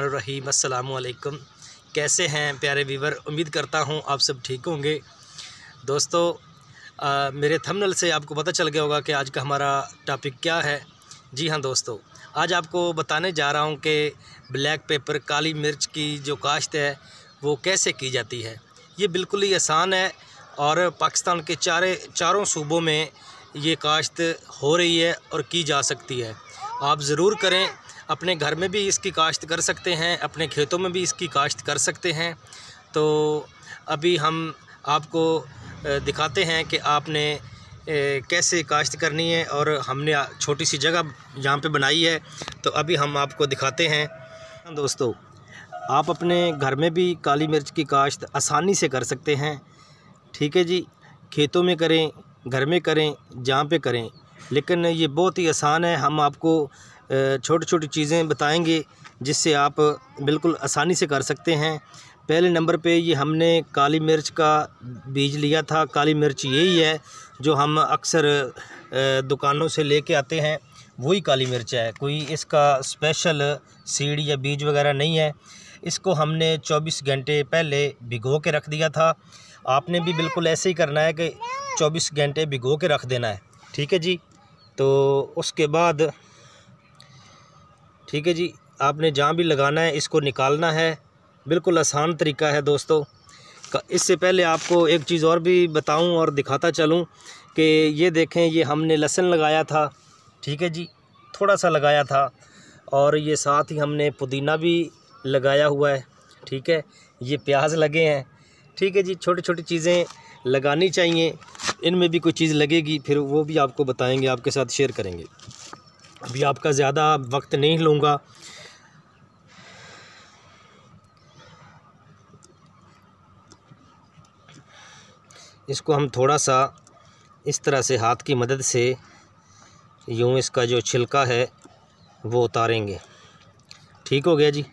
बिस्मिल्लाहिर्रहमानिर्रहीम। अस्सलामु अलैकुम। कैसे हैं प्यारे व्यूवर, उम्मीद करता हूं आप सब ठीक होंगे। दोस्तों, मेरे थंबनेल से आपको पता चल गया होगा कि आज का हमारा टॉपिक क्या है। जी हाँ दोस्तों, आज आपको बताने जा रहा हूं कि ब्लैक पेपर काली मिर्च की जो काश्त है वो कैसे की जाती है। ये बिल्कुल ही आसान है और पाकिस्तान के चारों सूबों में ये काश्त हो रही है और की जा सकती है। आप ज़रूर करें। अपने घर में भी इसकी काश्त कर सकते हैं, अपने खेतों में भी इसकी काश्त कर सकते हैं। तो अभी हम आपको दिखाते हैं कि आपने कैसे काश्त करनी है, और हमने छोटी सी जगह यहाँ पे बनाई है, तो अभी हम आपको दिखाते हैं। दोस्तों, आप अपने घर में भी काली मिर्च की काश्त आसानी से कर सकते हैं। ठीक है जी, खेतों में करें, घर में करें, जहाँ पे करें, लेकिन ये बहुत ही आसान है। हम आपको छोटी छोटी चीज़ें बताएंगे जिससे आप बिल्कुल आसानी से कर सकते हैं। पहले नंबर पे ये हमने काली मिर्च का बीज लिया था। काली मिर्च यही है जो हम अक्सर दुकानों से लेके आते हैं, वही काली मिर्च है। कोई इसका स्पेशल सीड या बीज वगैरह नहीं है। इसको हमने 24 घंटे पहले भिगो के रख दिया था। आपने भी बिल्कुल ऐसे ही करना है कि 24 घंटे भिगो के रख देना है। ठीक है जी। तो उसके बाद ठीक है जी, आपने जहाँ भी लगाना है इसको निकालना है। बिल्कुल आसान तरीका है दोस्तों। इससे पहले आपको एक चीज़ और भी बताऊं और दिखाता चलूं कि ये देखें, ये हमने लहसुन लगाया था। ठीक है जी, थोड़ा सा लगाया था, और ये साथ ही हमने पुदीना भी लगाया हुआ है। ठीक है, ये प्याज लगे हैं। ठीक है जी, छोटी छोटी चीज़ें लगानी चाहिए। इनमें भी कोई चीज़ लगेगी फिर वो भी आपको बताएंगे, आपके साथ शेयर करेंगे। अभी आपका ज़्यादा वक्त नहीं लूँगा। इसको हम थोड़ा सा इस तरह से हाथ की मदद से यूँ इसका जो छिलका है वो उतारेंगे। ठीक हो गया जी,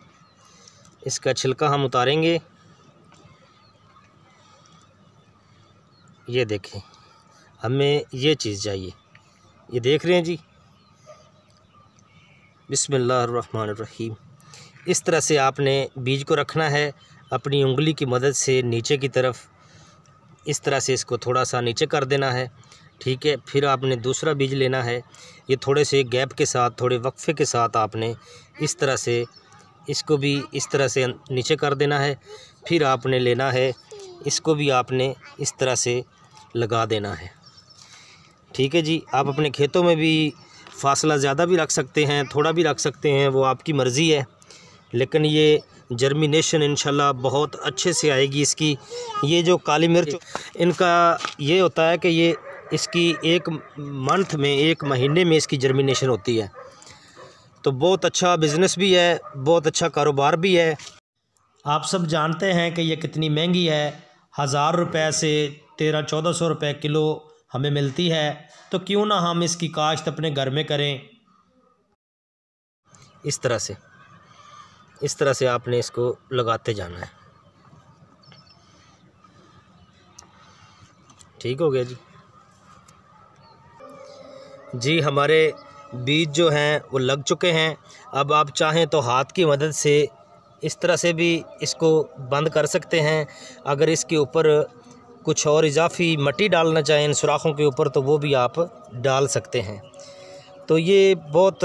इसका छिलका हम उतारेंगे। ये देखें, हमें ये चीज़ चाहिए। ये देख रहे हैं जी, बिस्मिल्लाहिर्रहमानिर्रहीम। इस तरह से आपने बीज को रखना है अपनी उंगली की मदद से नीचे की तरफ। इस तरह से इसको थोड़ा सा नीचे कर देना है। ठीक है, फिर आपने दूसरा बीज लेना है। ये थोड़े से गैप के साथ, थोड़े वक्फे के साथ आपने इस तरह से इसको भी इस तरह से नीचे कर देना है। फिर आपने लेना है, इसको भी आपने इस तरह से लगा देना है। ठीक है जी। आप अपने खेतों में भी फासला ज़्यादा भी रख सकते हैं, थोड़ा भी रख सकते हैं, वो आपकी मर्ज़ी है। लेकिन ये जर्मिनेशन इंशाल्लाह बहुत अच्छे से आएगी इसकी। ये जो काली मिर्च, इनका ये होता है कि ये इसकी एक मंथ में, एक महीने में इसकी जर्मिनेशन होती है। तो बहुत अच्छा बिज़नेस भी है, बहुत अच्छा कारोबार भी है। आप सब जानते हैं कि ये कितनी महंगी है। 1000 रुपये से 1300-1400 रुपये किलो हमें मिलती है। तो क्यों ना हम इसकी काश्त अपने घर में करें। इस तरह से आपने इसको लगाते जाना है। ठीक हो गया जी। जी, हमारे बीज जो हैं वो लग चुके हैं। अब आप चाहें तो हाथ की मदद से इस तरह से भी इसको बंद कर सकते हैं। अगर इसके ऊपर कुछ और इजाफी मट्टी डालना चाहें इन सुराखों के ऊपर, तो वो भी आप डाल सकते हैं। तो ये बहुत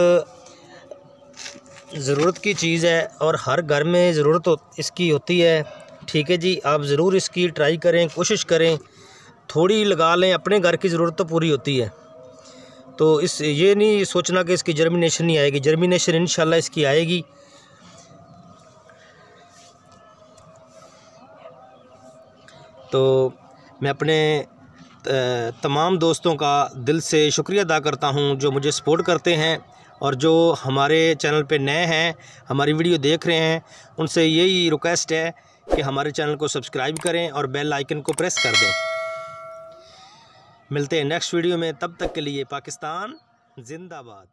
ज़रूरत की चीज़ है और हर घर में ज़रूरत इसकी होती है। ठीक है जी, आप ज़रूर इसकी ट्राई करें, कोशिश करें, थोड़ी लगा लें। अपने घर की ज़रूरत तो पूरी होती है। तो ये नहीं सोचना कि इसकी जर्मिनेशन नहीं आएगी। जर्मिनेशन इंशाल्लाह इसकी आएगी। तो मैं अपने तमाम दोस्तों का दिल से शुक्रिया अदा करता हूं जो मुझे सपोर्ट करते हैं, और जो हमारे चैनल पे नए हैं, हमारी वीडियो देख रहे हैं, उनसे यही रिक्वेस्ट है कि हमारे चैनल को सब्सक्राइब करें और बेल आइकन को प्रेस कर दें। मिलते हैं नेक्स्ट वीडियो में, तब तक के लिए पाकिस्तान जिंदाबाद।